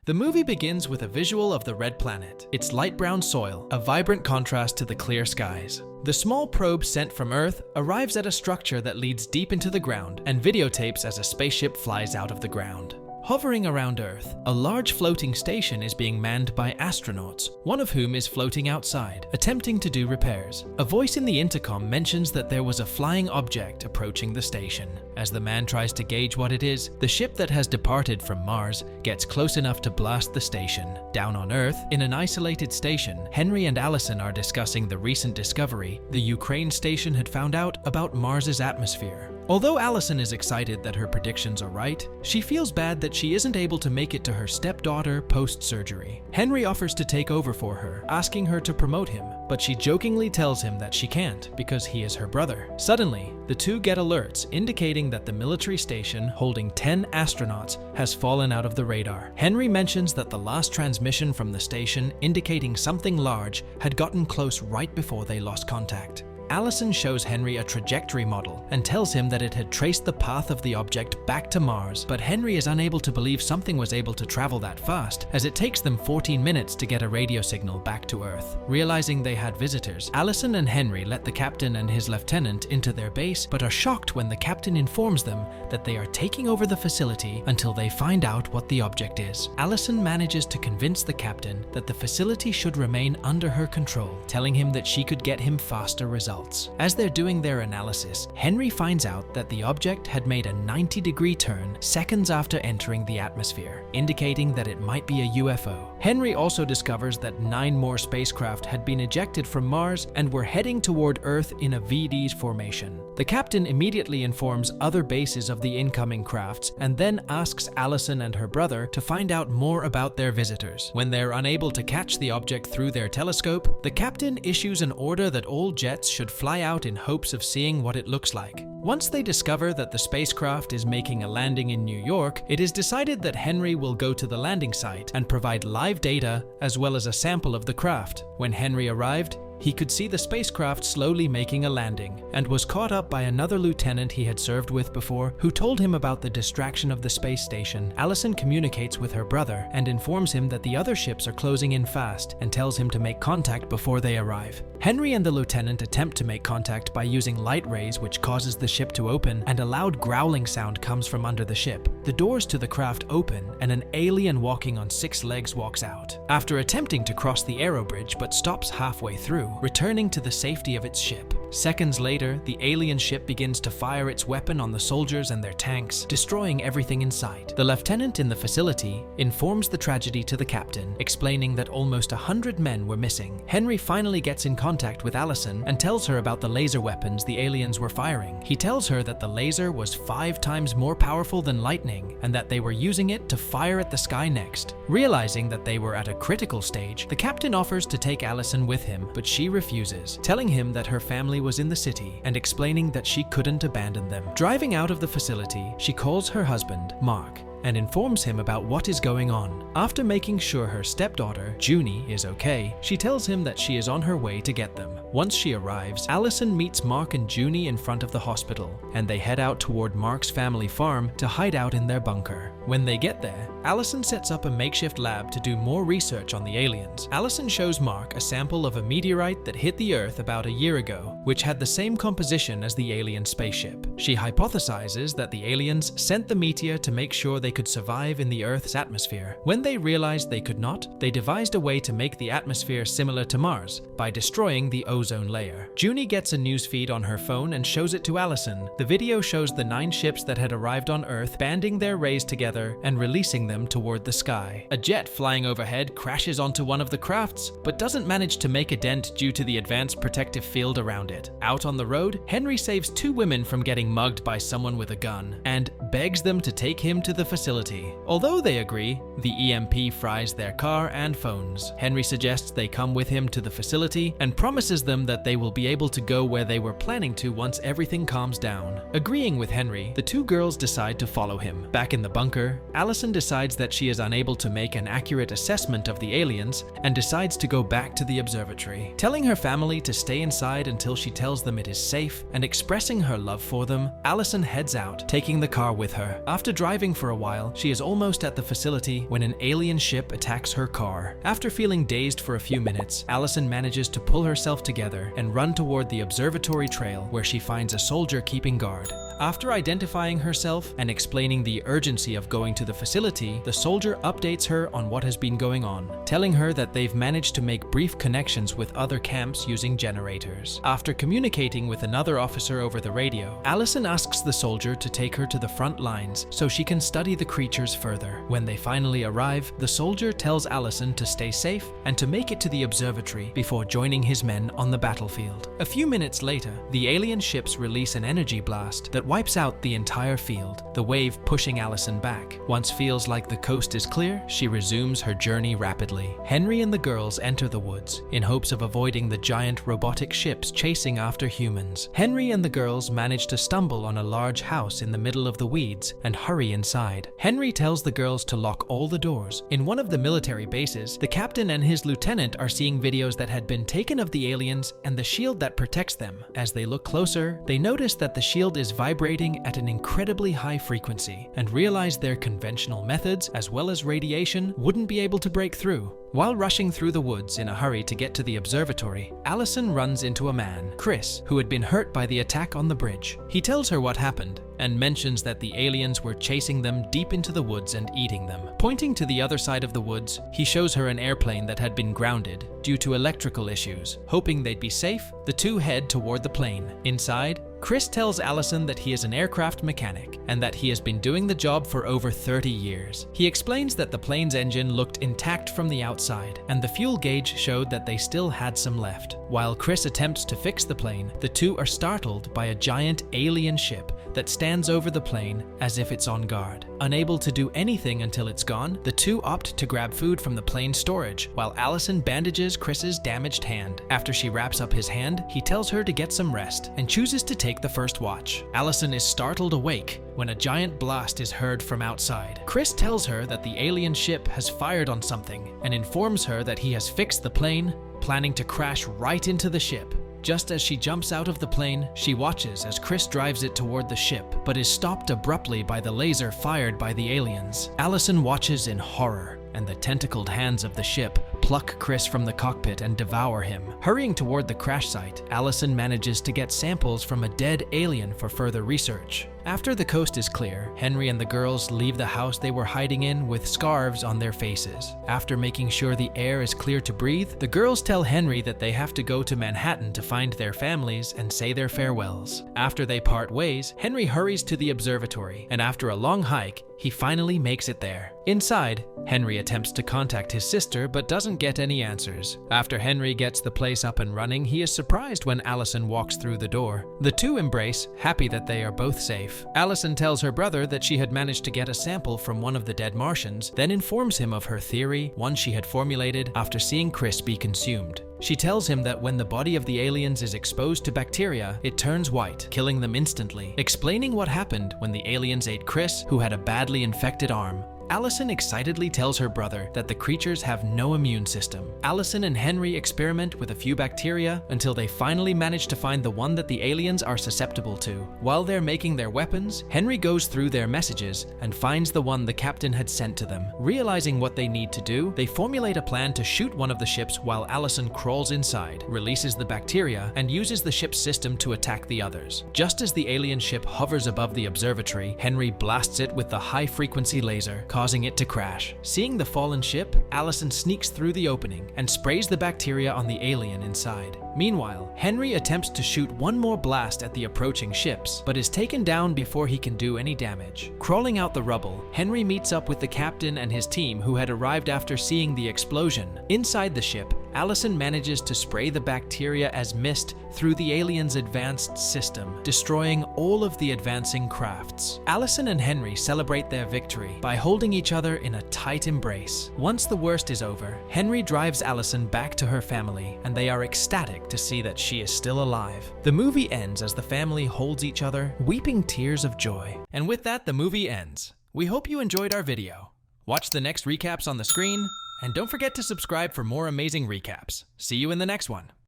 The movie begins with a visual of the red planet, its light brown soil, a vibrant contrast to the clear skies. The small probe sent from Earth arrives at a structure that leads deep into the ground and videotapes as a spaceship flies out of the ground. Hovering around Earth, a large floating station is being manned by astronauts, one of whom is floating outside, attempting to do repairs. A voice in the intercom mentions that there was a flying object approaching the station. As the man tries to gauge what it is, the ship that has departed from Mars gets close enough to blast the station. Down on Earth, in an isolated station, Henry and Allison are discussing the recent discovery the Ukraine station had found out about Mars's atmosphere. Although Allison is excited that her predictions are right, she feels bad that she isn't able to make it to her stepdaughter post-surgery. Henry offers to take over for her, asking her to promote him, but she jokingly tells him that she can't because he is her brother. Suddenly, the two get alerts indicating that the military station holding 10 astronauts has fallen out of the radar. Henry mentions that the last transmission from the station indicating something large had gotten close right before they lost contact. Allison shows Henry a trajectory model and tells him that it had traced the path of the object back to Mars, but Henry is unable to believe something was able to travel that fast, as it takes them 14 minutes to get a radio signal back to Earth. Realizing they had visitors, Allison and Henry let the captain and his lieutenant into their base, but are shocked when the captain informs them that they are taking over the facility until they find out what the object is. Allison manages to convince the captain that the facility should remain under her control, telling him that she could get him faster results. As they're doing their analysis, Henry finds out that the object had made a 90-degree turn seconds after entering the atmosphere, indicating that it might be a UFO. Henry also discovers that 9 more spacecraft had been ejected from Mars and were heading toward Earth in a VD formation. The captain immediately informs other bases of the incoming crafts and then asks Allison and her brother to find out more about their visitors. When they're unable to catch the object through their telescope, the captain issues an order that all jets should fly out in hopes of seeing what it looks like. Once they discover that the spacecraft is making a landing in New York, it is decided that Henry will go to the landing site and provide live data as well as a sample of the craft. When Henry arrived, he could see the spacecraft slowly making a landing and was caught up by another lieutenant he had served with before who told him about the distraction of the space station. Allison communicates with her brother and informs him that the other ships are closing in fast and tells him to make contact before they arrive. Henry and the lieutenant attempt to make contact by using light rays, which causes the ship to open, and a loud growling sound comes from under the ship. The doors to the craft open and an alien walking on 6 legs walks out. After attempting to cross the aero bridge but stops halfway through, returning to the safety of its ship. Seconds later, the alien ship begins to fire its weapon on the soldiers and their tanks, destroying everything in sight. The lieutenant in the facility informs the tragedy to the captain, explaining that almost 100 men were missing. Henry finally gets in contact with Allison and tells her about the laser weapons the aliens were firing. He tells her that the laser was 5 times more powerful than lightning and that they were using it to fire at the sky next. Realizing that they were at a critical stage, the captain offers to take Allison with him, but she refuses, telling him that her family was in the city and explaining that she couldn't abandon them. Driving out of the facility, she calls her husband, Mark, and informs him about what is going on. After making sure her stepdaughter, Junie, is okay, she tells him that she is on her way to get them. Once she arrives, Allison meets Mark and Junie in front of the hospital, and they head out toward Mark's family farm to hide out in their bunker. When they get there, Allison sets up a makeshift lab to do more research on the aliens. Allison shows Mark a sample of a meteorite that hit the Earth about a year ago, which had the same composition as the alien spaceship. She hypothesizes that the aliens sent the meteor to make sure they could survive in the Earth's atmosphere. When they realized they could not, they devised a way to make the atmosphere similar to Mars by destroying the ozone layer. Junie gets a newsfeed on her phone and shows it to Allison. The video shows the 9 ships that had arrived on Earth banding their rays together and releasing them toward the sky. A jet flying overhead crashes onto one of the crafts, but doesn't manage to make a dent due to the advanced protective field around it. Out on the road, Henry saves 2 women from getting mugged by someone with a gun and begs them to take him to the facility. Although they agree, the EMP fries their car and phones. Henry suggests they come with him to the facility and promises them that they will be able to go where they were planning to once everything calms down. Agreeing with Henry, the two girls decide to follow him. Back in the bunker, Allison decides that she is unable to make an accurate assessment of the aliens and decides to go back to the observatory. Telling her family to stay inside until she tells them it is safe and expressing her love for them, Allison heads out, taking the car with her. After driving for a while, she is almost at the facility when an alien ship attacks her car. After feeling dazed for a few minutes, Allison manages to pull herself together and run toward the observatory trail where she finds a soldier keeping guard. After identifying herself and explaining the urgency of going to the facility, the soldier updates her on what has been going on, telling her that they've managed to make brief connections with other camps using generators. After communicating with another officer over the radio, Allison asks the soldier to take her to the front lines so she can study the creatures further. When they finally arrive, the soldier tells Allison to stay safe and to make it to the observatory before joining his men on the battlefield. A few minutes later, the alien ships release an energy blast that wipes out the entire field, the wave pushing Allison back. Once feels like the coast is clear, she resumes her journey rapidly. Henry and the girls enter the woods in hopes of avoiding the giant robotic ships chasing after humans. Henry and the girls manage to stumble on a large house in the middle of the weeds and hurry inside. Henry tells the girls to lock all the doors. In one of the military bases, the captain and his lieutenant are seeing videos that had been taken of the aliens and the shield that protects them. As they look closer, they notice that the shield is vibrating at an incredibly high frequency and realize their conventional methods, as well as radiation, wouldn't be able to break through. While rushing through the woods in a hurry to get to the observatory, Allison runs into a man, Chris, who had been hurt by the attack on the bridge. He tells her what happened and mentions that the aliens were chasing them deep into the woods and eating them. Pointing to the other side of the woods, he shows her an airplane that had been grounded due to electrical issues. Hoping they'd be safe, the two head toward the plane. Inside, Chris tells Allison that he is an aircraft mechanic and that he has been doing the job for over 30 years. He explains that the plane's engine looked intact from the outside and the fuel gauge showed that they still had some left. While Chris attempts to fix the plane, the two are startled by a giant alien ship that stands over the plane as if it's on guard. Unable to do anything until it's gone, the two opt to grab food from the plane's storage while Allison bandages Chris's damaged hand. After she wraps up his hand, he tells her to get some rest and chooses to take the first watch. Allison is startled awake when a giant blast is heard from outside. Chris tells her that the alien ship has fired on something and informs her that he has fixed the plane, planning to crash right into the ship. Just as she jumps out of the plane, she watches as Chris drives it toward the ship, but is stopped abruptly by the laser fired by the aliens. Allison watches in horror, and the tentacled hands of the ship pluck Chris from the cockpit and devour him. Hurrying toward the crash site, Allison manages to get samples from a dead alien for further research. After the coast is clear, Henry and the girls leave the house they were hiding in with scarves on their faces. After making sure the air is clear to breathe, the girls tell Henry that they have to go to Manhattan to find their families and say their farewells. After they part ways, Henry hurries to the observatory, and after a long hike, he finally makes it there. Inside, Henry attempts to contact his sister but doesn't get any answers. After Henry gets the place up and running, he is surprised when Allison walks through the door. The two embrace, happy that they are both safe. Allison tells her brother that she had managed to get a sample from one of the dead Martians, then informs him of her theory, one she had formulated after seeing Chris be consumed. She tells him that when the body of the aliens is exposed to bacteria, it turns white, killing them instantly, explaining what happened when the aliens ate Chris, who had a badly infected arm. Allison excitedly tells her brother that the creatures have no immune system. Allison and Henry experiment with a few bacteria until they finally manage to find the one that the aliens are susceptible to. While they're making their weapons, Henry goes through their messages and finds the one the captain had sent to them. Realizing what they need to do, they formulate a plan to shoot one of the ships while Allison crawls inside, releases the bacteria, and uses the ship's system to attack the others. Just as the alien ship hovers above the observatory, Henry blasts it with the high-frequency laser, causing it to crash. Seeing the fallen ship, Allison sneaks through the opening and sprays the bacteria on the alien inside. Meanwhile, Henry attempts to shoot one more blast at the approaching ships, but is taken down before he can do any damage. Crawling out the rubble, Henry meets up with the captain and his team who had arrived after seeing the explosion. Inside the ship, Allison manages to spray the bacteria as mist through the aliens' advanced system, destroying all of the advancing crafts. Allison and Henry celebrate their victory by holding each other in a tight embrace. Once the worst is over, Henry drives Allison back to her family, and they are ecstatic to see that she is still alive. The movie ends as the family holds each other, weeping tears of joy. And with that, the movie ends. We hope you enjoyed our video. Watch the next recaps on the screen, and don't forget to subscribe for more amazing recaps. See you in the next one.